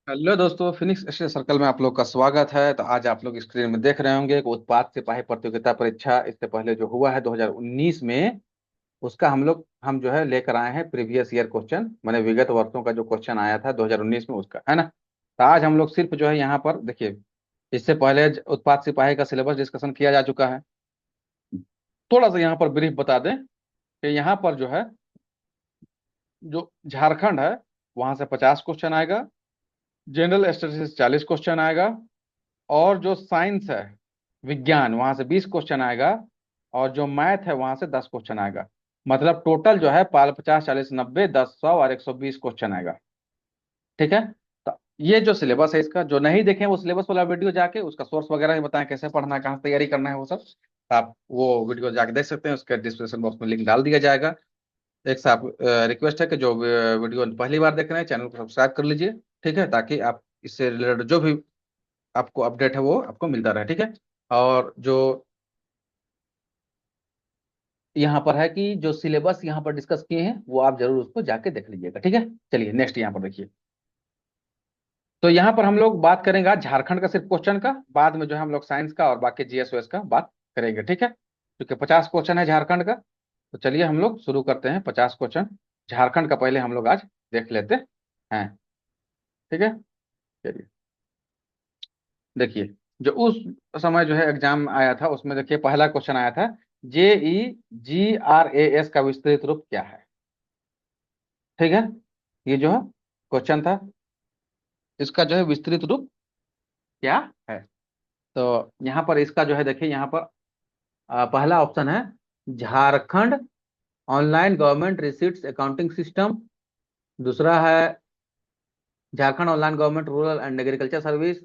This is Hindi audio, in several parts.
हेलो दोस्तों, फिनिक्स स्टडी सर्कल में आप लोग का स्वागत है। तो आज आप लोग स्क्रीन में देख रहे होंगे कि उत्पाद सिपाही प्रतियोगिता परीक्षा इससे पहले जो हुआ है 2019 में, उसका हम जो है लेकर आए हैं प्रीवियस ईयर क्वेश्चन, माने विगत वर्षों का जो क्वेश्चन आया था 2019 में उसका, है ना। तो आज हम लोग सिर्फ जो है यहाँ पर देखिए, इससे पहले उत्पाद सिपाही का सिलेबस डिस्कशन किया जा चुका है। थोड़ा सा यहाँ पर ब्रीफ बता दें कि यहाँ पर जो है, जो झारखंड है वहां से 50 क्वेश्चन आएगा, जनरल स्टडीज 40 क्वेश्चन आएगा, और जो साइंस है, विज्ञान, वहां से 20 क्वेश्चन आएगा, और जो मैथ है वहां से 10 क्वेश्चन आएगा। मतलब टोटल जो है पाल 50 40 90 10 100 और 120 क्वेश्चन आएगा। ठीक है। तो ये जो सिलेबस है इसका, जो नहीं देखें वो सिलेबस वाला वीडियो जाके उसका सोर्स वगैरह भी बताएं, कैसे पढ़ना है, कहाँ से तैयारी करना है, वो सब आप वो वीडियो जाके देख सकते हैं। उसके डिस्क्रिप्शन बॉक्स में लिंक डाल दिया जाएगा। एक साथ रिक्वेस्ट है कि जो वीडियो पहली बार देख रहे हैं चैनल को सब्सक्राइब कर लीजिए। ठीक है, ताकि आप इससे रिलेटेड जो भी आपको अपडेट है वो आपको मिलता रहे। ठीक है। और जो यहाँ पर है कि जो सिलेबस यहाँ पर डिस्कस किए हैं वो आप जरूर उसको जाके देख लीजिएगा। ठीक है। चलिए नेक्स्ट यहाँ पर देखिए। तो यहाँ पर हम लोग बात करेंगे आज झारखंड का सिर्फ क्वेश्चन का, बाद में जो है हम लोग साइंस का और बाकी जीएस का बात करेंगे। ठीक है, क्योंकि 50 क्वेश्चन है झारखंड का। तो चलिए हम लोग शुरू करते हैं। 50 क्वेश्चन झारखंड का पहले हम लोग आज देख लेते हैं। ठीक है। चलिए देखिए, जो उस समय जो है एग्जाम आया था उसमें देखिए पहला क्वेश्चन आया था, JEGRAS का विस्तृत रूप क्या है। ठीक है, ये जो है क्वेश्चन था, इसका जो है विस्तृत रूप क्या है। तो यहाँ पर इसका जो है देखिए, यहाँ पर पहला ऑप्शन है Jharkhand online government receipts accounting system. दूसरा है Jharkhand online government rural and agriculture service.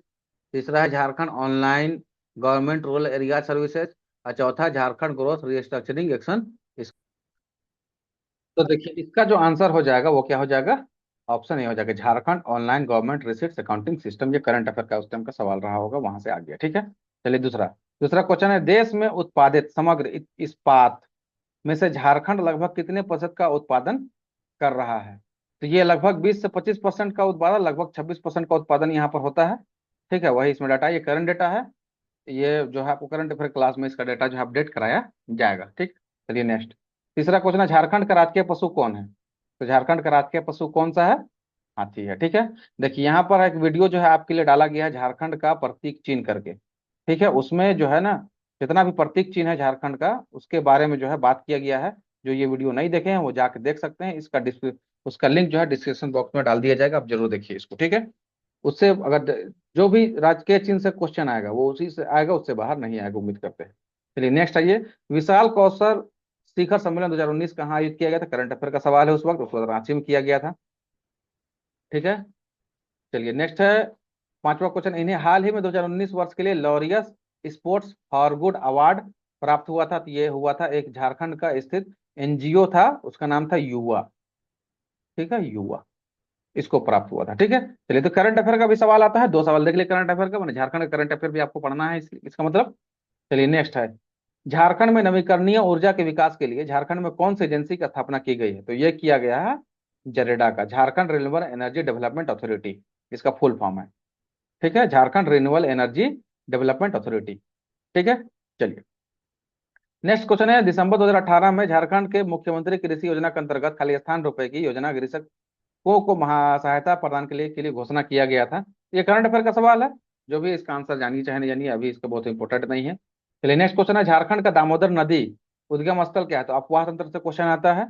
तीसरा है Jharkhand online government rural area services. और चौथा झारखंड ग्रोथ रिस्ट्रक्चरिंग एक्शन। तो देखिए इसका जो आंसर हो जाएगा वो क्या हो जाएगा, ऑप्शन ए हो जाएगा, Jharkhand online government receipts accounting system. ये करंट अफेयर का उस टाइम का सवाल रहा होगा, वहां से आ गया। ठीक है। चलिए दूसरा, दूसरा क्वेश्चन है, देश में उत्पादित समग्र इस्पात में से झारखंड लगभग कितने प्रतिशत का उत्पादन कर रहा है। तो ये लगभग 20 से 25% का उत्पादन, लगभग 26% का उत्पादन यहाँ पर होता है। ठीक है, वही इसमें डाटा, ये करंट डेटा है। ये जो है आपको करंट अफेयर क्लास में इसका डेटा जो है अपडेट कराया जाएगा। ठीक। चलिए नेक्स्ट, तीसरा क्वेश्चन है, झारखंड का राजकीय पशु कौन है। तो झारखंड का राजकीय पशु कौन सा है, हाथी है। ठीक है। देखिए यहाँ पर एक वीडियो जो है आपके लिए डाला गया है झारखंड का प्रतीक चिन्ह करके। ठीक है, उसमें जो है ना, जितना भी प्रतीक चिन्ह है झारखंड का उसके बारे में जो है बात किया गया है। जो ये वीडियो नहीं देखे हैं वो जाके देख सकते हैं। उसका लिंक जो है डिस्क्रिप्शन बॉक्स में डाल दिया जाएगा, आप जरूर देखिए इसको। ठीक है। उससे अगर जो भी राजकीय चिन्ह से क्वेश्चन आएगा वो उसी से आएगा, उससे बाहर नहीं आएगा, उम्मीद करते हैं। चलिए नेक्स्ट आइए, विशाल कौशल शिखर सम्मेलन 2019 कहाँ आयोजित किया गया था। करंट अफेयर का सवाल है, उस वक्त रांची में किया गया था। ठीक है। चलिए नेक्स्ट है, पांचवा क्वेश्चन, इन्हें हाल ही में 2019 वर्ष के लिए Laureus sports for good award प्राप्त हुआ था। तो ये हुआ था एक झारखंड का स्थित एनजीओ था, उसका नाम था युवा। ठीक है, युवा, इसको प्राप्त हुआ था। ठीक है। चलिए, तो करंट अफेयर का भी सवाल आता है, दो सवाल देख लिए करंट अफेयर का, मैंने झारखंड का करंट अफेयर भी आपको पढ़ना है, इसका मतलब। चलिए नेक्स्ट है, झारखंड में नवीकरणीय ऊर्जा के विकास के लिए झारखंड में कौन सी एजेंसी की स्थापना की गई है। तो ये किया गया है जरेडा का, Jharkhand renewable energy development authority, इसका फुल फॉर्म है। ठीक है, Jharkhand renewable energy development authority. ठीक है। चलिए नेक्स्ट क्वेश्चन है, दिसंबर 2018 में झारखंड के मुख्यमंत्री कृषि योजना के अंतर्गत खाली स्थान रुपए की योजना कृषकों को महासहायता प्रदान के लिए घोषणा किया गया था। ये करंट अफेयर का सवाल है, जो भी इसका आंसर जानिए चाहे नहीं जानिए, अभी इसका बहुत इंपॉर्टेंट नहीं है। चलिए नेक्स्ट क्वेश्चन है, झारखंड का दामोदर नदी उद्गम स्थल क्या है। तो अपवाह तंत्र से क्वेश्चन आता है,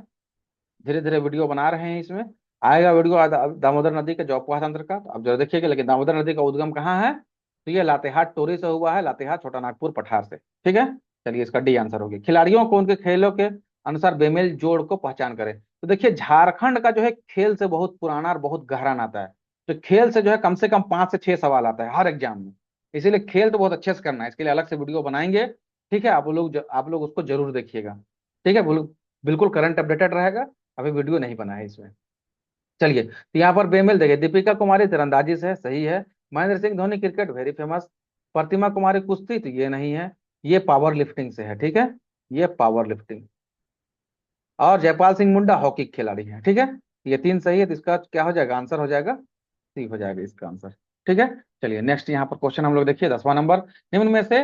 धीरे धीरे वीडियो बना रहे हैं, इसमें आएगा वीडियो दामोदर नदी के जो अपवाह तंत्र का, तो आप जरा देखिएगा। लेकिन दामोदर नदी का उद्गम कहाँ है, तो ये लातेहार टोरी से हुआ है, लातेहार छोटा नागपुर पठार से। ठीक है। चलिए इसका डी आंसर हो गया, खिलाड़ियों को उनके खेलों के अनुसार बेमेल जोड़ को पहचान करें। तो देखिए झारखंड का जो है खेल से बहुत पुराना और बहुत गहरा नाता है। तो खेल से जो है कम से कम 5 से 6 सवाल आता है हर एग्जाम में, इसीलिए खेल तो बहुत अच्छे से करना है, इसके लिए अलग से वीडियो बनाएंगे। ठीक है, आप लोग उसको जरूर देखिएगा। ठीक है, बिल्कुल करंट अपडेटेड रहेगा। अभी वीडियो नहीं बना है इसमें। चलिए, तो यहाँ पर बेमेल देखिए, दीपिका कुमारी तीरंदाजी से है, सही है। Mahendra Singh Dhoni cricket very famous. Pratima Kumari कुश्ती, तो ये नहीं है, ये पावर लिफ्टिंग से है। ठीक है, ये पावर लिफ्टिंग। और जयपाल सिंह मुंडा हॉकी खिलाड़ी है। ठीक है, ये तीन सही है, तो इसका क्या हो जाएगा, आंसर हो जाएगा सी हो जाएगा इसका आंसर। ठीक है, चलिए नेक्स्ट यहाँ पर क्वेश्चन हम लोग देखिए 10वां नंबर। निम्न में से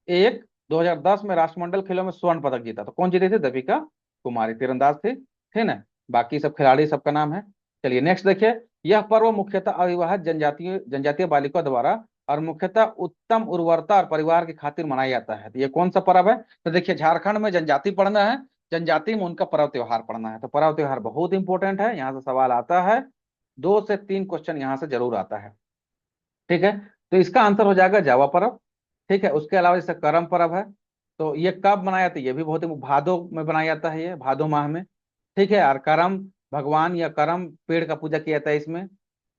एक 2010 में राष्ट्रमंडल खेलों में स्वर्ण पदक जीता, तो कौन जीते थे? दीपिका कुमारी, तीरंदाज थी, ठीक ना। बाकी सब खिलाड़ी सबका नाम है। चलिए नेक्स्ट देखिए, यह पर्व मुख्यतः अविवाहित जनजातीय जनजातीय बालिका द्वारा और मुख्यतः उत्तम उर्वरता और परिवार की खातिर मनाया जाता है। तो ये कौन सा पर्व है? तो देखिए झारखंड में जनजाति पढ़ना है, जनजाति में उनका पर्व त्योहार पढ़ना है। तो पर्व त्योहार बहुत इंपॉर्टेंट है, यहाँ से सवाल आता है, 2 से 3 क्वेश्चन यहाँ से जरूर आता है। ठीक है, तो इसका आंसर हो जाएगा जावा पर्व। ठीक है, उसके अलावा जैसे करम पर्व है, तो ये कब मनाया जाता है? ये भी बहुत ही भादो में बनाया जाता है, ये भादो माह में। ठीक है, और करम भगवान या करम पेड़ का पूजा किया जाता है इसमें,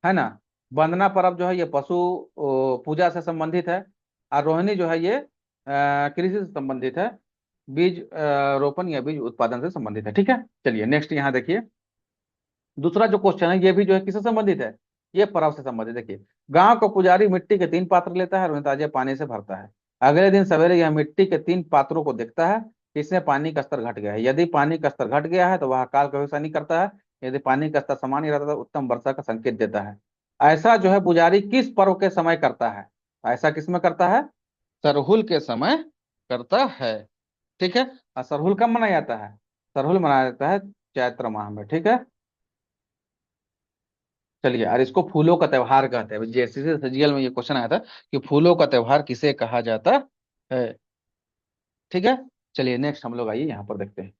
है ना। वंदना पर्व जो है ये पशु पूजा से संबंधित है। और रोहिणी जो है ये कृषि से संबंधित है, बीज रोपण या बीज उत्पादन से संबंधित है। ठीक है, चलिए नेक्स्ट यहाँ देखिए, दूसरा जो क्वेश्चन है ये भी जो है किससे संबंधित है? ये पर्व से संबंधित। देखिए, गांव का पुजारी मिट्टी के 3 पात्र लेता है और उन्हें ताजे पानी से भरता है। अगले दिन सवेरे यह मिट्टी के 3 पात्रों को देखता है कि इसमें पानी का स्तर घट गया है। यदि पानी का स्तर घट गया है तो वह अकाल की भविष्यवाणी करता है, यदि पानी का स्तर सामान्य रहता है तो उत्तम वर्षा का संकेत देता है। ऐसा जो है पुजारी किस पर्व के समय करता है? ऐसा किस में करता है? सरहुल के समय करता है। ठीक है, और सरहुल कब मनाया जाता है? सरहुल मनाया जाता है चैत्र माह में। ठीक है, चलिए, और इसको फूलों का त्योहार कहते हैं। जैसे सजीएल में ये क्वेश्चन आया था कि फूलों का त्योहार किसे कहा जाता है। ठीक है, चलिए नेक्स्ट हम लोग आइए यहाँ पर देखते हैं।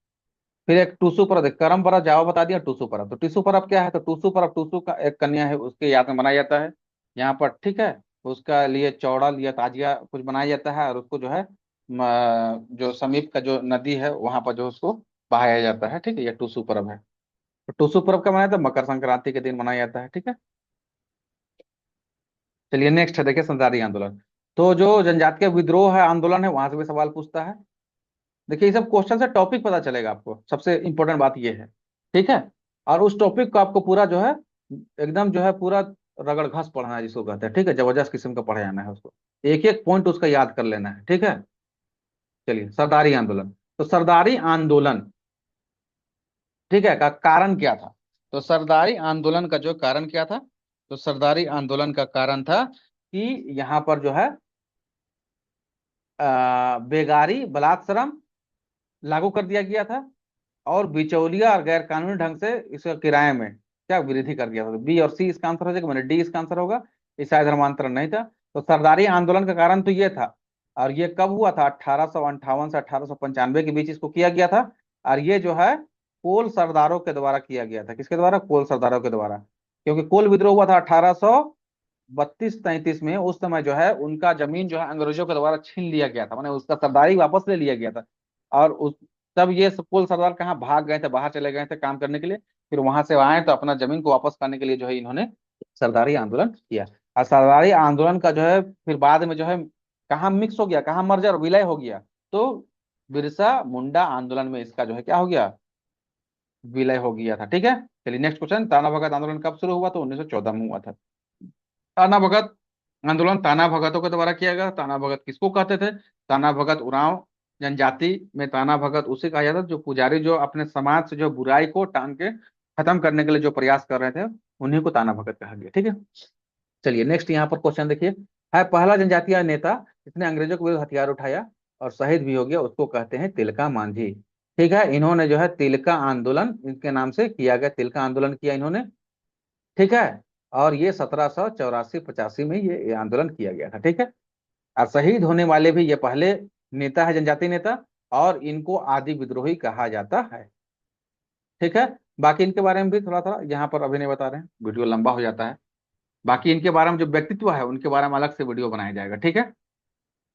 फिर एक टूसू पर्व देख, करम पर्व जावा बता दिया, टूसू पर्व। तो टूसू पर्व क्या है? तो टूसू पर्व टूसू का एक कन्या है उसके याद में मनाया जाता है यहाँ पर। ठीक है, उसका लिए चौड़ल या ताजिया कुछ बनाया जाता है, और उसको जो है जो समीप का जो नदी है वहां पर जो उसको बहाया जाता है। ठीक है, ये टूसू पर्व है। तो टूसू पर्व कब मनाया जाता है? मकर संक्रांति के दिन मनाया जाता है। ठीक है, चलिए नेक्स्ट है देखिए, संतारी आंदोलन। तो जो जनजातीय विद्रोह है, आंदोलन है, वहां से भी सवाल पूछता है। देखिए, ये सब क्वेश्चन से टॉपिक पता चलेगा आपको, सबसे इंपॉर्टेंट बात ये है। ठीक है, और उस टॉपिक को आपको पूरा जो है एकदम जो है पूरा रगड़ घस पढ़ना है जिसको कहते हैं। ठीक है, जबरदस्त किस्म का पढ़े जाना है उसको, एक एक पॉइंट उसका याद कर लेना है। ठीक है, चलिए सरदारी आंदोलन। तो सरदारी आंदोलन, ठीक है, का कारण क्या था? तो सरदारी आंदोलन का जो कारण क्या था? तो सरदारी आंदोलन का कारण था कि यहाँ पर जो है बेगारी बलात्श्रम लागू कर दिया गया था, और बिचौलिया और गैर कानूनी ढंग से इसका किराए में क्या वृद्धि कर दिया था। तो बी और सी इसका आंसर हो जाएगा, मैंने डी इसका आंसर होगा। ईसाई धर्मांतरण नहीं था। तो सरदारी आंदोलन का कारण तो ये था, और ये कब हुआ था? 1858 से 1895 के बीच इसको किया गया था। और ये जो है कोल सरदारों के द्वारा किया गया था। किसके द्वारा? कोल सरदारों के द्वारा। क्योंकि कोल विद्रोह हुआ था 1832-33 में। उस समय जो है उनका जमीन जो है अंग्रेजों के द्वारा छीन लिया गया था, माने उसका सरदारी वापस ले लिया गया था। और उस तब ये कुल सरदार कहाँ भाग गए थे, बाहर चले गए थे काम करने के लिए। फिर वहां से आए तो अपना जमीन को वापस करने के लिए जो है इन्होंने सरदारी आंदोलन किया। और सरदारी आंदोलन का जो है फिर बाद में जो है कहाँ मिक्स हो गया, कहाँ मर्जर विलय हो गया? तो बिरसा मुंडा आंदोलन में इसका जो है क्या हो गया? विलय हो गया था। ठीक है, चलिए नेक्स्ट क्वेश्चन, ताना भगत आंदोलन कब शुरू हुआ? तो 1914 में हुआ था। ताना भगत आंदोलन ताना भगतों के द्वारा किया गया। ताना भगत किसको कहते थे? ताना भगत उरांव जनजाति में ताना भगत उसे कहा जाता है जो पुजारी जो अपने समाज से जो बुराई को टांग के खत्म करने के लिए जो प्रयास कर रहे थे, उन्हीं को ताना भगत कहा गया। ठीक है, चलिए नेक्स्ट यहाँ पर क्वेश्चन देखिए, है पहला जनजातीय नेता जिसने अंग्रेजों के विरुद्ध हथियार उठाया और शहीद भी हो गया, उसको कहते हैं तिलका मांझी। ठीक है, इन्होंने जो है तिलका आंदोलन इनके नाम से किया गया, तिलका आंदोलन किया इन्होंने। ठीक है, और ये 1784-85 में ये आंदोलन किया गया था। ठीक है, और शहीद होने वाले भी ये पहले नेता है, जनजातीय नेता, और इनको आदि विद्रोही कहा जाता है। ठीक है, बाकी इनके बारे में भी थोड़ा थोड़ा यहाँ पर अभी नहीं बता रहे हैं, वीडियो लंबा हो जाता है। बाकी इनके बारे में जो व्यक्तित्व है उनके बारे में अलग से वीडियो बनाया जाएगा। ठीक है,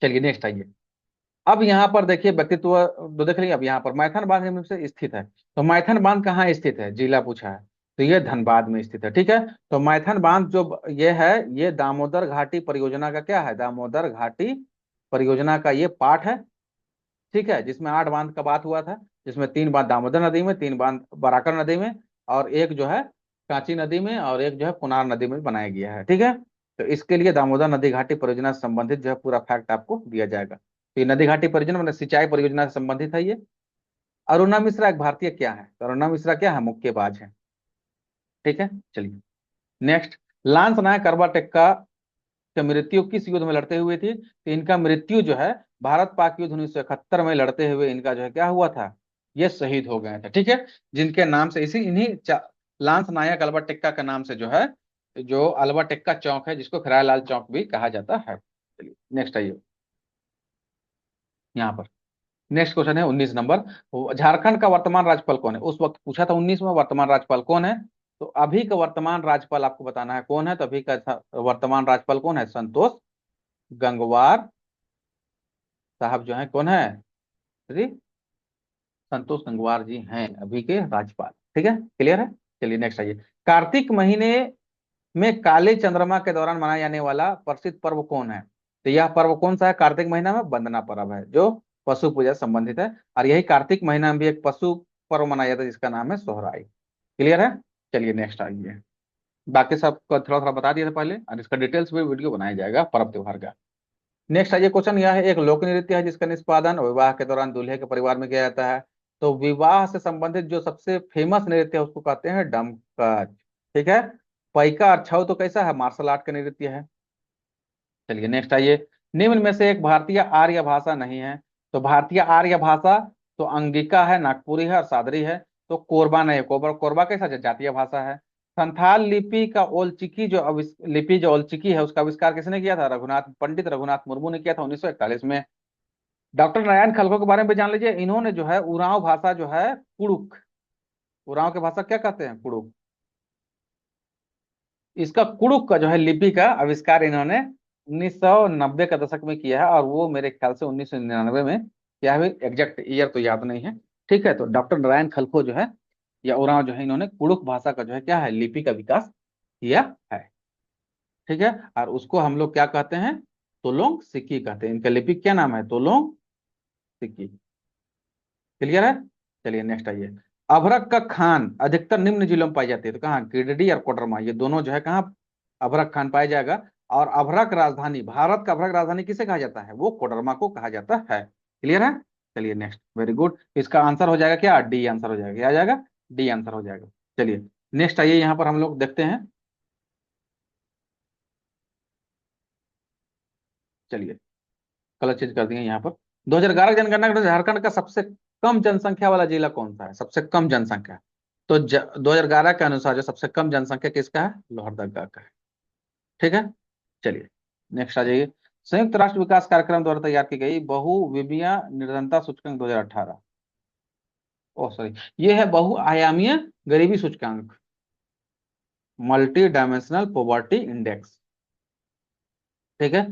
चलिए नेक्स्ट आइए। अब यहाँ पर देखिए व्यक्तित्व तो देख लीजिए। अब यहाँ पर मैथन बांध निम्न में से स्थित है। तो मैथन बांध कहाँ स्थित है? जिला पूछा है, तो ये धनबाद में स्थित है। ठीक है, तो मैथन बांध जो ये है, ये दामोदर घाटी परियोजना का क्या है? दामोदर घाटी परियोजना का ये पार्ट है। ठीक है, जिसमें 8 बांध का बात हुआ था, जिसमें 3 बांध दामोदर नदी में, 3 बांध बराकर नदी में, और एक जो है कांची नदी में, और एक जो है कुनार नदी में बनाया गया है। ठीक है, तो इसके लिए दामोदर नदी घाटी परियोजना से संबंधित जो है पूरा फैक्ट आपको दिया जाएगा। तो ये नदी घाटी परियोजना मतलब सिंचाई परियोजना से संबंधित है ये। अरुणा मिश्रा एक भारतीय क्या है? तो अरुणा मिश्रा क्या है? मुक्केबाज है। ठीक है, चलिए नेक्स्ट। लांस नायक करवा टेक्का की मृत्यु किस युद्ध में लड़ते हुए थी? तो इनका मृत्यु जो है भारत पाक युद्ध 1971 में लड़ते हुए इनका जो है क्या हुआ था, ये शहीद हो गए थे। ठीक है, जिनके नाम से इसी इन्हीं लांस नायक अल्बा टेक्का के नाम से जो है, जो अल्बा टेक्का चौक है, जिसको खैरालाल चौक भी कहा जाता है। चलिए नेक्स्ट आइए यहाँ पर। नेक्स्ट क्वेश्चन है 19 नंबर। झारखंड का वर्तमान राज्यपाल कौन है? उस वक्त पूछा था 19 में, वर्तमान राज्यपाल कौन है? तो अभी का वर्तमान राज्यपाल आपको बताना है कौन है। तो अभी का वर्तमान राज्यपाल कौन है? संतोष गंगवार साहब जो है कौन है? श्री संतोष गंगवार जी हैं अभी के राज्यपाल। ठीक है, क्लियर है। चलिए नेक्स्ट आइए। कार्तिक महीने में काले चंद्रमा के दौरान मनाया जाने वाला प्रसिद्ध पर्व कौन है? तो यह पर्व कौन सा है? कार्तिक महीना में वंदना पर्व है, जो पशु पूजा से संबंधित है। और यही कार्तिक महीना में भी एक पशु पर्व मनाया जाता है जिसका नाम है सोहराई। क्लियर है। चलिए नेक्स्ट आइए। बाकी सब को थोड़ा थोड़ा बता दिया था पहले, और इसका डिटेल्स भी वीडियो बनाया जाएगा पर्व त्योहार का। नेक्स्ट आइए। क्वेश्चन यह है, एक लोक नृत्य है जिसका निष्पादन विवाह के दौरान दूल्हे के परिवार में किया जाता है। तो विवाह से संबंधित जो सबसे फेमस नृत्य है उसको कहते हैं डमकच। ठीक है। पैका और छऊ तो कैसा है? मार्शल आर्ट का नृत्य है। चलिए नेक्स्ट आइए। निम्न में से एक भारतीय आर्य भाषा नहीं है। तो भारतीय आर्य भाषा तो अंगिका है, नागपुरी है और सादरी है। तो कोरबा नहीं है। कोरबा कोरबा कैसा जातीय भाषा है। संथाल लिपि का ओलचिकी जो लिपि जो ओलचिकी है उसका आविष्कार किसने किया था? पंडित रघुनाथ मुर्मू ने किया था 1941 में। डॉक्टर नारायण खलको के बारे में भी जान लीजिए। इन्होंने जो है उरांव भाषा जो है कुड़ुक, उरांव की भाषा क्या कहते हैं? कुड़ुक। इसका कुड़ुक का जो है लिपि का आविष्कार इन्होंने 1990 का दशक में किया है, और वो मेरे ख्याल से 1999 में किया है। एग्जैक्ट ईयर तो याद नहीं है। ठीक है, तो डॉक्टर नारायण खलको जो है या उरांव जो है, इन्होंने कुड़ुक भाषा का जो है क्या है, लिपि का विकास किया है। ठीक है, और उसको हम लोग क्या कहते हैं? तोलोंग सिक्की कहते हैं। इनका लिपि क्या नाम है? तोलोंग सिक्की। क्लियर है। चलिए नेक्स्ट आइए। अभरक का खान अधिकतर निम्न जिलों में पाई जाती है। तो कहाँ? गिरिडीह और कोडरमा, ये दोनों जो है कहाँ अभरक खान पाया जाएगा। और अभरक राजधानी, भारत का अभरक राजधानी किसे कहा जाता है? वो कोडरमा को कहा जाता है। क्लियर है। चलिए नेक्स्ट, वेरी गुड। इसका आंसर हो जाएगा क्या? डी आंसर हो जाएगा। क्या आ जाएगा? डी आंसर हो जाएगा। चलिए नेक्स्ट आइए, यहाँ पर हम लोग देखते हैं। चलिए कलर चेंज कर दिए यहाँ पर। 2011 जनगणना के अनुसार झारखंड का सबसे कम जनसंख्या वाला जिला कौन सा है? सबसे कम जनसंख्या। तो 2011 के अनुसार जो सबसे कम जनसंख्या किसका है? लोहरदगा का है। ठीक है। चलिए नेक्स्ट आ जाइए। संयुक्त राष्ट्र विकास कार्यक्रम द्वारा तैयार की गई बहुविमीय निर्धनता सूचकांक 2018। ओह सॉरी, ये है बहुआयामीय गरीबी सूचकांक, मल्टी डायमेंशनल पॉवर्टी इंडेक्स। ठीक है।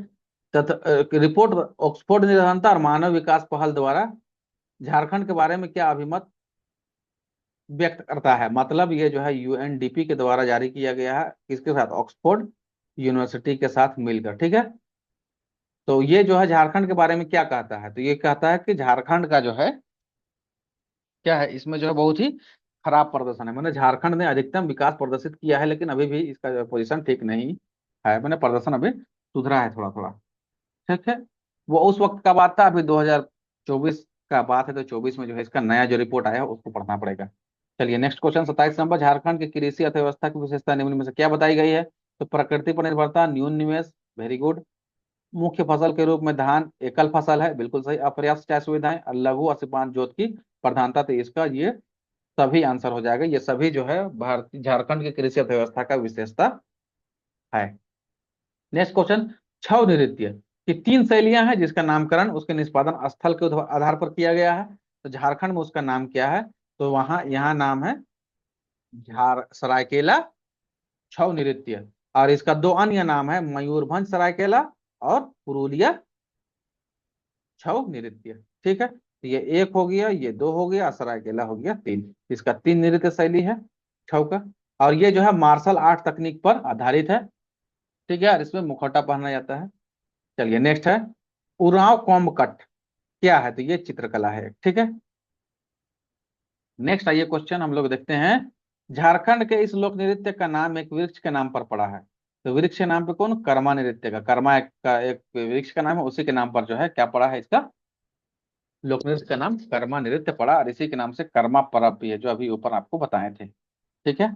रिपोर्ट ऑक्सफोर्ड निर्धनता और मानव विकास पहल द्वारा झारखंड के बारे में क्या अभिमत व्यक्त करता है? मतलब ये जो है यूएनडीपी के द्वारा जारी किया गया है, किसके साथ? ऑक्सफोर्ड यूनिवर्सिटी के साथ मिलकर। ठीक है। तो ये जो है झारखंड के बारे में क्या कहता है? तो ये कहता है कि झारखंड का जो है क्या है, इसमें जो है बहुत ही खराब प्रदर्शन है। मैंने झारखंड ने अधिकतम विकास प्रदर्शित किया है, लेकिन अभी भी इसका जो पोजीशन ठीक नहीं है। मैंने प्रदर्शन अभी सुधरा है थोड़ा थोड़ा। ठीक है। वो उस वक्त का बात था, अभी 2024 का बात है। तो 24 में जो है इसका नया जो रिपोर्ट आया है उसको पढ़ना पड़ेगा। चलिए नेक्स्ट क्वेश्चन 27 नंबर। झारखंड की कृषि अर्थव्यवस्था की विशेषता निम्न में से क्या बताई गई है? तो प्रकृति पर निर्भरता, न्यून निवेश, वेरी गुड। मुख्य फसल के रूप में धान एकल फसल है, बिल्कुल सही। अपर्याप्त सिंचाई सुविधाएं और लघु और सीमांत जोत की प्रधानता। तो इसका ये सभी आंसर हो जाएगा। ये सभी जो है भारतीय झारखंड की कृषि अर्थव्यवस्था का विशेषता है। Next question. छौ नृत्य की तीन शैलियां हैं जिसका नामकरण उसके निष्पादन स्थल के आधार पर किया गया है। तो झारखंड में उसका नाम क्या है? तो वहां यहाँ नाम है झार सरायकेला छौ नृत्य। और इसका दो अन्य नाम है मयूरभंज सरायकेला और पुरुलिया छौ नृत्य। ठीक है, तो ये एक हो गया, ये दो हो गया, और सरायकेला हो गया तीन। इसका तीन नृत्य शैली है छौ का। और ये जो है मार्शल आर्ट तकनीक पर आधारित है। ठीक है, और इसमें मुखौटा पहना जाता है। चलिए नेक्स्ट है उरांव कोम्बकट, क्या है? तो ये चित्रकला है। ठीक है। नेक्स्ट आइए क्वेश्चन हम लोग देखते हैं। झारखंड के इस लोक नृत्य का नाम एक वृक्ष के नाम पर पड़ा है। तो वृक्ष के नाम पे कौन? कर्मा नृत्य का, कर्मा का एक वृक्ष का नाम है, उसी के नाम पर जो है क्या पड़ा है? इसका लोक नृत्य का नाम कर्मा नृत्य पड़ा, और इसी के नाम से कर्मा परब भी है, जो अभी ऊपर आपको बताए थे। ठीक है।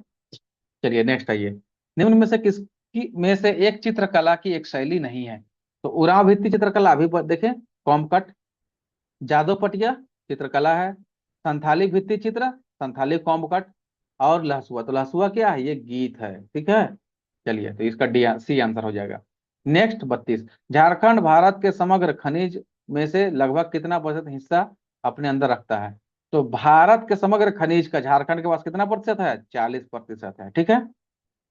चलिए नेक्स्ट आइए। निम्न में से की में से एक चित्रकला की एक शैली नहीं है? तो उरांव भित्ति चित्रकला अभी देखें, कॉमकट। जादव पटिया चित्रकला है। संथाली भित्ति चित्र, संथाली कॉमकट। और लहसुआ, तो लहसुआ क्या है? ये गीत है, ठीक है। चलिए, तो इसका डी सी आंसर हो जाएगा। नेक्स्ट 32, झारखंड भारत के समग्र खनिज में से लगभग कितना प्रतिशत हिस्सा अपने अंदर रखता है? तो भारत के समग्र खनिज का झारखंड के पास कितना प्रतिशत है? 40% है, ठीक है।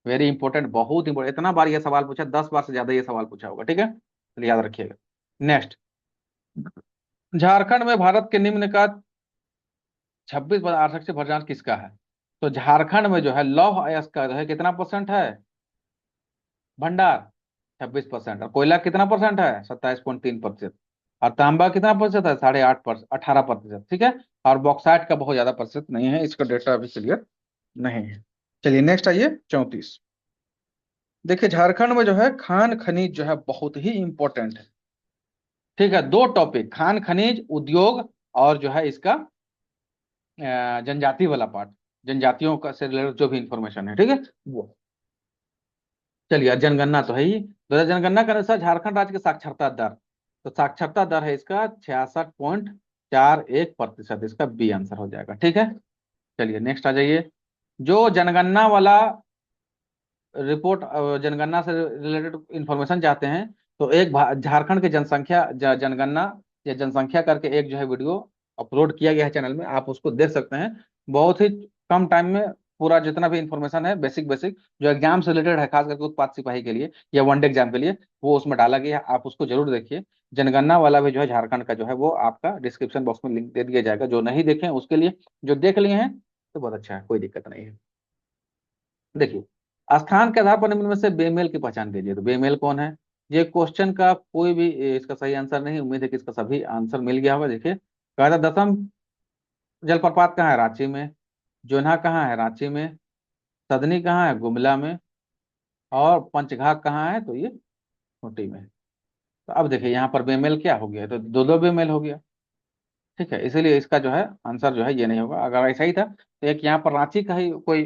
वेरी इंपॉर्टेंट, बहुत इंपॉर्टेंट, इतना बार ये सवाल पूछा, 10 बार से ज्यादा ये सवाल पूछा होगा, ठीक है, तो याद रखिएगा। नेक्स्ट, झारखंड में भारत के निम्न का 26 आवश्यक से भरजान किसका है? तो झारखंड में जो है लौह अयस्क का जो है कितना परसेंट है? भंडार 26%। और कोयला कितना परसेंट है? 27.3%। और तांबा कितना प्रतिशत है? 8.5%, 18%, ठीक है। और बॉक्साइट का बहुत ज्यादा प्रतिशत नहीं है, इसका डेटा अभी क्लियर नहीं है। चलिए नेक्स्ट आइए 34। देखिए, झारखंड में जो है खान खनिज जो है बहुत ही इंपॉर्टेंट है, ठीक है। दो टॉपिक, खान खनिज उद्योग, और जो है इसका जनजाति वाला पार्ट, जनजातियों का से रिलेटेड जो भी इंफॉर्मेशन है, ठीक है वो। चलिए, जनगणना तो है ही। जनगणना के अनुसार झारखंड राज्य की साक्षरता दर, तो साक्षरता दर है इसका 66.41%, इसका बी आंसर हो जाएगा, ठीक है। चलिए नेक्स्ट आ जाइए। जो जनगणना वाला रिपोर्ट, जनगणना से रिलेटेड इंफॉर्मेशन चाहते हैं, तो एक झारखंड की जनसंख्या जनगणना या जनसंख्या करके एक जो है वीडियो अपलोड किया गया है चैनल में, आप उसको देख सकते हैं। बहुत ही कम टाइम में पूरा जितना भी इंफॉर्मेशन है, बेसिक बेसिक जो एग्जाम से रिलेटेड है, खास करके उत्पाद सिपाही के लिए या वनडे एग्जाम के लिए, वो उसमें डाला गया है, आप उसको जरूर देखिए। जनगणना वाला भी जो है झारखंड का जो है वो आपका डिस्क्रिप्शन बॉक्स में लिंक दे दिया जाएगा, जो नहीं देखे उसके लिए। जो देख लिए हैं तो बहुत अच्छा है, कोई दिक्कत नहीं है। देखिए, स्थान के आधार पर निम्न में से बेमेल की पहचान कीजिए। तो बेमेल कौन है? ये क्वेश्चन का कोई भी इसका सही आंसर नहीं, उम्मीद है कि इसका सभी आंसर मिल गया होगा। देखिए, कहा था दसम जलप्रपात कहाँ है? रांची में। जोन्हा कहाँ है? रांची में। सदनी कहाँ है? गुमला में। और पंचघाघ कहाँ है? तो ये खूंटी में है। तो अब देखिए, यहाँ पर बेमेल क्या हो गया? तो दो दो बेमेल हो गया, ठीक है। इसीलिए इसका जो है आंसर जो है ये नहीं होगा। अगर ऐसा ही था तो एक यहाँ पर रांची का ही कोई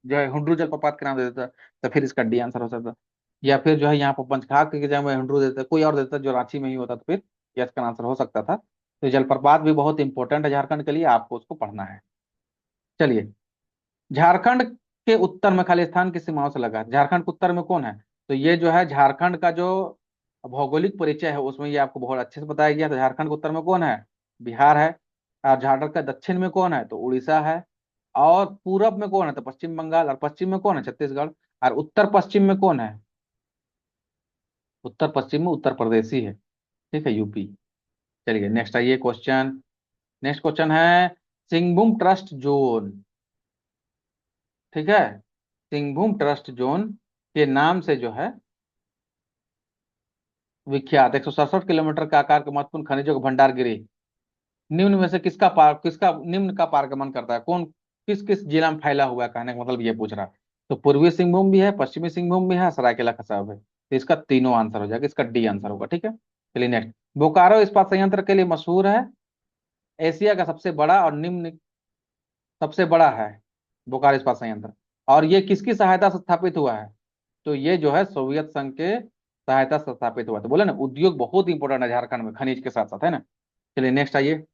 जो है हुंड्रू जलप्रपात के नाम दे देता, तो फिर इसका डी आंसर हो सकता। या फिर जो है यहाँ पर पंचघाघ के जगह में हुंड्रू देता, कोई और देता जो रांची में ही होता, तो फिर ये इसका आंसर हो सकता था। तो जलप्रपात भी बहुत इंपॉर्टेंट है झारखंड के लिए, आपको उसको पढ़ना है। चलिए, झारखंड के उत्तर में खाली स्थान किस सीमाओं से लगा है? झारखंड के उत्तर में कौन है? तो ये जो है झारखंड का जो भौगोलिक परिचय है उसमें ये आपको बहुत अच्छे से बताया गया। तो झारखंड के उत्तर में कौन है? बिहार है। और झारखंड का दक्षिण में कौन है? तो उड़ीसा है। और पूरब में कौन है? तो पश्चिम बंगाल। और पश्चिम में कौन है? छत्तीसगढ़। और उत्तर पश्चिम में कौन है? उत्तर पश्चिम में उत्तर प्रदेश ही है, ठीक है, यूपी। चलिए नेक्स्ट आइए क्वेश्चन। नेक्स्ट क्वेश्चन है सिंहभूम ट्रस्ट जोन, ठीक है। सिंहभूम ट्रस्ट जोन के नाम से जो है विख्यात 167 किलोमीटर का आकार के महत्वपूर्ण खनिजों का भंडार गिरी निम्न में से किसका निम्न का पारगमन करता है? कौन किस किस जिला में फैला हुआ है, कहने का मतलब ये पूछ रहा है। तो पूर्वी सिंहभूम भी है, पश्चिमी सिंहभूम भी है, सरायकेला खरसावा है। तो इसका तीनों आंसर हो जाएगा, इसका डी आंसर होगा, ठीक है। चलिए नेक्स्ट, बोकारो इस्पात संयंत्र के लिए मशहूर है, एशिया का सबसे बड़ा और निम्न सबसे बड़ा है बोकारो इस्पात संयंत्र। और ये किसकी सहायता से स्थापित हुआ है? तो ये जो है सोवियत संघ के सहायता से स्थापित हुआ। तो बोले ना, उद्योग बहुत इंपॉर्टेंट है झारखंड में, खनिज के साथ साथ, है ना। चलिए नेक्स्ट आइए।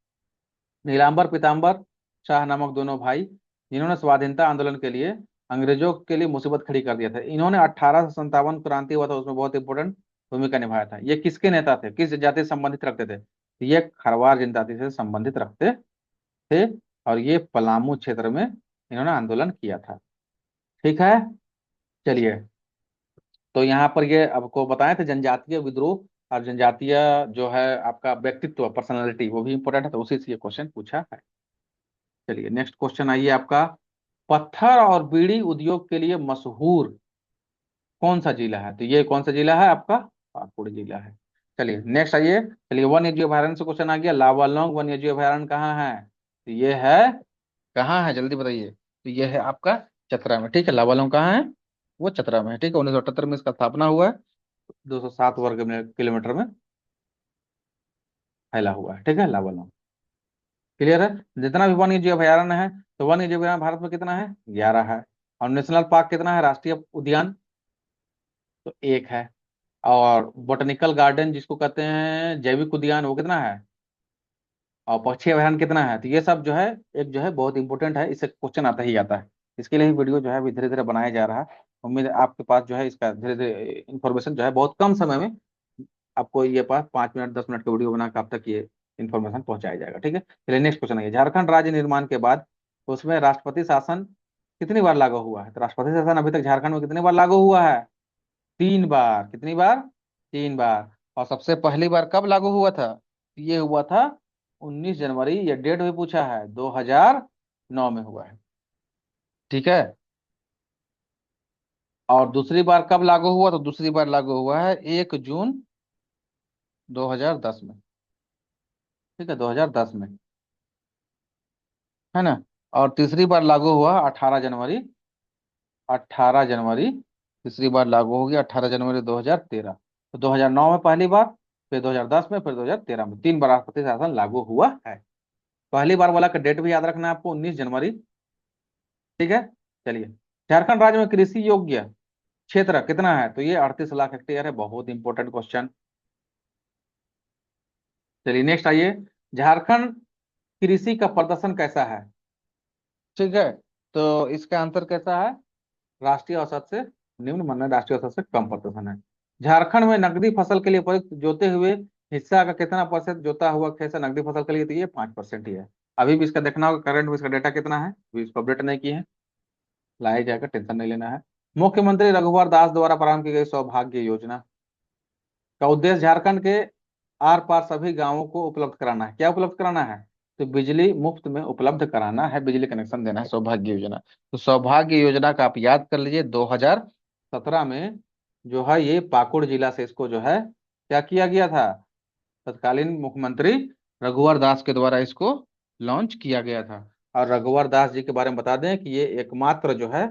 नीलांबर पीताम्बर शाह नामक दोनों भाई, जिन्होंने स्वाधीनता आंदोलन के लिए अंग्रेजों के लिए मुसीबत खड़ी कर दिया था, इन्होंने 1857 क्रांति हुआ था उसमें बहुत इंपॉर्टेंट भूमिका निभाया था। ये किसके नेता थे? किस जाति से संबंधित रखते थे? तो ये खरवार जनजाति से संबंधित रखते थे। और ये पलामू क्षेत्र में इन्होंने आंदोलन किया था, ठीक है। चलिए, तो यहाँ पर ये आपको बताए थे जनजातीय विद्रोह और जनजातीय जो है आपका व्यक्तित्व, पर्सनालिटी, वो भी इंपॉर्टेंट है, तो उसी से ये क्वेश्चन पूछा है। चलिए नेक्स्ट क्वेश्चन आइए आपका, पत्थर और बीड़ी उद्योग के लिए मशहूर कौन सा जिला है? तो ये कौन सा जिला है आपका? पाकुड़ जिला है। चलिए नेक्स्ट आइए। चलिए, वन्य जीव अभयारण्य से क्वेश्चन आ गया, लावालौंग वन्य जीव अभयारण्य कहाँ है? तो ये है, कहाँ है जल्दी बताइए। तो ये है आपका चतरा में, ठीक है। लावालौंग कहाँ है? वो चतरा में है, ठीक है। 1978 में इसका स्थापना हुआ है। 207 किलोमीटर में फैला हुआ है, ठीक है, लावालौंग। क्लियर है? जितना भी वन्य जीव अभयारण्य है, तो वन्य जीव अभयारण्य भारत में कितना है? 11 है। और नेशनल पार्क कितना है? राष्ट्रीय उद्यान तो एक है। और बोटेनिकल गार्डन जिसको कहते हैं जैविक उद्यान, वो कितना है? और पक्षी अभयारण्य कितना है? तो ये सब जो है एक जो है बहुत इंपॉर्टेंट है, इससे क्वेश्चन आता ही आता है। इसके लिए ही वीडियो जो है अभी धीरे धीरे बनाया जा रहा है। उम्मीद है आपके पास जो है इसका धीरे धीरे इन्फॉर्मेशन जो है बहुत कम समय में आपको ये पास 5 मिनट 10 मिनट का वीडियो बनाकर आप तक ये इन्फॉर्मेशन पहुंचाया जाएगा। ठीक है, चलिए नेक्स्ट क्वेश्चन है। झारखंड राज्य निर्माण के बाद उसमें राष्ट्रपति शासन कितनी बार लागू हुआ है? तो राष्ट्रपति शासन अभी तक झारखंड में कितनी बार लागू हुआ है? 3 बार। कितनी बार? 3 बार। और सबसे पहली बार कब लागू हुआ था? ये हुआ था 19 जनवरी, ये डेट भी पूछा है, 2009 में हुआ है। ठीक है। और दूसरी बार कब लागू हुआ? तो दूसरी बार लागू हुआ है 1 जून 2010 में। ठीक है, 2010 में, है ना। और तीसरी बार लागू हुआ 18 जनवरी, 18 जनवरी तीसरी बार लागू हो गया, 18 जनवरी 2013। तो 2009 में पहली बार, फिर 2010 में, फिर 2013 में 3 बार राष्ट्रपति शासन लागू हुआ है। पहली बार वाला का डेट भी याद रखना है आपको, 19 जनवरी। ठीक है। चलिए, झारखंड राज्य में कृषि योग्य क्षेत्र कितना है? तो ये 38 लाख हेक्टेयर है। बहुत इंपॉर्टेंट क्वेश्चन। चलिए नेक्स्ट आइए। झारखंड कृषि का प्रदर्शन कैसा है? ठीक है, तो इसका आंसर कैसा है? राष्ट्रीय औसत से निम्न, मानना राष्ट्रीय औसत से कम प्रदर्शन है। झारखंड में नकदी फसल के लिए उपयुक्त जोते हुए हिस्सा का कितना प्रतिशत जोता हुआ खेत है नकदी फसल के लिए? तो ये 5% ही है। अभी भी इसका देखना होगा करंट में इसका डेटा कितना है, अभी इसको अपडेट नहीं किए हैं, लाया जाएगा, टेंशन नहीं लेना है। मुख्यमंत्री रघुवर दास द्वारा प्रारंभ की गई सौभाग्य योजना का उद्देश्य झारखंड के आर पार सभी गांवों को उपलब्ध कराना है। क्या उपलब्ध कराना है? तो बिजली मुफ्त में उपलब्ध कराना है, बिजली कनेक्शन देना है, सौभाग्य योजना। तो सौभाग्य योजना का आप याद कर लीजिए, 2017 में जो है ये पाकुड़ जिला से इसको जो है क्या किया गया था? तत्कालीन मुख्यमंत्री रघुवर दास के द्वारा इसको लॉन्च किया गया था। और रघुवर दास जी के बारे में बता दें कि ये एकमात्र जो है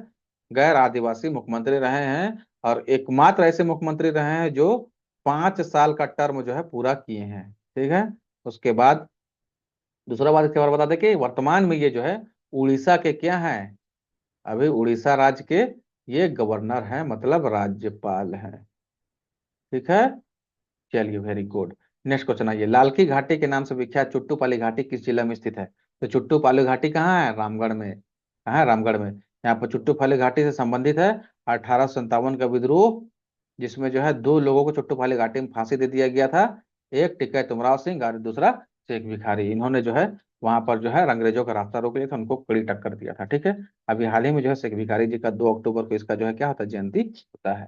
गैर आदिवासी मुख्यमंत्री रहे हैं, और एकमात्र ऐसे मुख्यमंत्री रहे हैं जो 5 साल का टर्म जो है पूरा किए हैं। ठीक है। उसके बाद दूसरा बात इसके बारे में बता दें कि वर्तमान में ये जो है उड़ीसा के क्या हैं? अभी उड़ीसा राज्य के ये गवर्नर हैं, मतलब राज्यपाल हैं। ठीक है। चलिए, वेरी गुड। नेक्स्ट क्वेश्चन आइए। लालकी घाटी के नाम से विख्यात चुट्टूपाली घाटी किस जिला में स्थित है? तो चुट्टूपाली घाटी कहाँ है? रामगढ़ में। कहाँ है? रामगढ़ में। यहाँ पर चुट्टूपाली घाटी से संबंधित है 1857 का विद्रोह, जिसमें जो है 2 लोगों को चुट्टूपाली घाटी में फांसी दे दिया गया था। एक टिक्का तुमराव सिंह और दूसरा शेख भिखारी। इन्होंने जो है वहां पर जो है अंग्रेजों का रास्ता रोक लिया था, उनको कड़ी टक्कर दिया था। ठीक है। अभी हाल ही में जो है शेख भिखारी जी का 2 अक्टूबर को इसका जो है क्या होता है? जयंती होता है।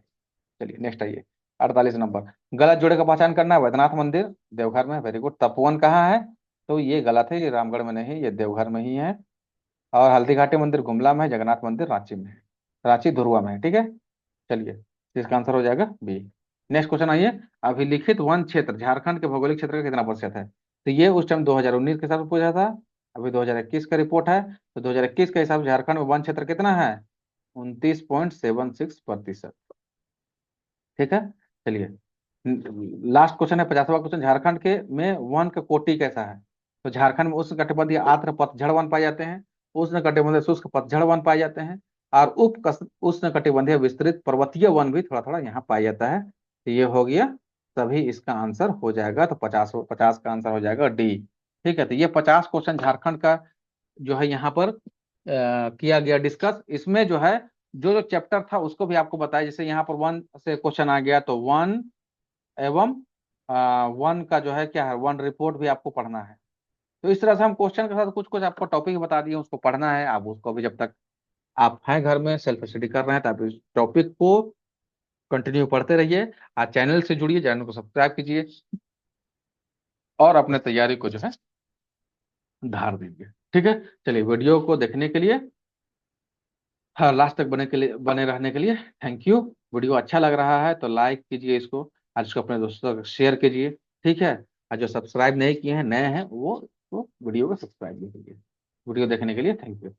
चलिए नेक्स्ट आइए। 48 नंबर। गलत जोड़े का पहचान करना है। वैद्यनाथ मंदिर देवघर में, वेरी गुड। तपोवन कहाँ है? तो ये गलत है, ये रामगढ़ में नहीं, ये देवघर में ही है। और हल्दी घाटी मंदिर गुमला में है, जगन्नाथ मंदिर रांची में है, रांची धुरुआ में है। ठीक है। चलिए, तो इसका आंसर हो जाएगा बी। नेक्स्ट क्वेश्चन आइए। अभिलिखित वन क्षेत्र झारखंड के भौगोलिक क्षेत्र का कितना प्रतिशत है? तो ये उस टाइम 2019 के हिसाब से पूछा था, अभी 2021 का रिपोर्ट है। तो 2021 के हिसाब से झारखंड में वन क्षेत्र कितना है? 29.76%। ठीक है। चलिए, लास्ट क्वेश्चन है, 50वां क्वेश्चन। झारखंड के में वन का कोटि कैसा है? तो झारखंड में उष्ण कटिबंधीय आर्द्र पतझड़ वन पाए जाते हैं, उष्ण कटिबंधीय शुष्क पतझड़ वन पाए जाते हैं, और उष्ण कटिबंधीय विस्तृत पर्वतीय वन भी थोड़ा थोड़ा यहाँ पाया जाता है। तो ये हो गया, तभी इसका आंसर हो जाएगा। तो 50 का आंसर हो जाएगा डी। ठीक है। तो ये 50 क्वेश्चन झारखंड का जो है यहाँ पर किया गया डिस्कस। इसमें जो है जो जो चैप्टर था उसको भी आपको बताया, जैसे यहाँ पर वन से क्वेश्चन आ गया तो वन एवं वन का जो है क्या है, वन रिपोर्ट भी आपको पढ़ना है। तो इस तरह से हम क्वेश्चन के साथ कुछ कुछ आपको टॉपिक बता दिए, उसको पढ़ना है। आप उसको भी जब तक आप हैं घर में सेल्फ स्टडी कर रहे हैं, तो आप इस टॉपिक को कंटिन्यू पढ़ते रहिए। आज चैनल से जुड़िए, चैनल को सब्सक्राइब कीजिए और अपने तैयारी को जो है धार दीजिए। ठीक है। चलिए, वीडियो को देखने के लिए, हाँ, लास्ट तक बने रहने के लिए थैंक यू। वीडियो अच्छा लग रहा है तो लाइक कीजिए इसको, और इसको अपने दोस्तों तक शेयर कीजिए। ठीक है। और जो सब्सक्राइब नहीं किए हैं, नए हैं, वो वीडियो को सब्सक्राइब भी कीजिए। वीडियो देखने के लिए थैंक यू।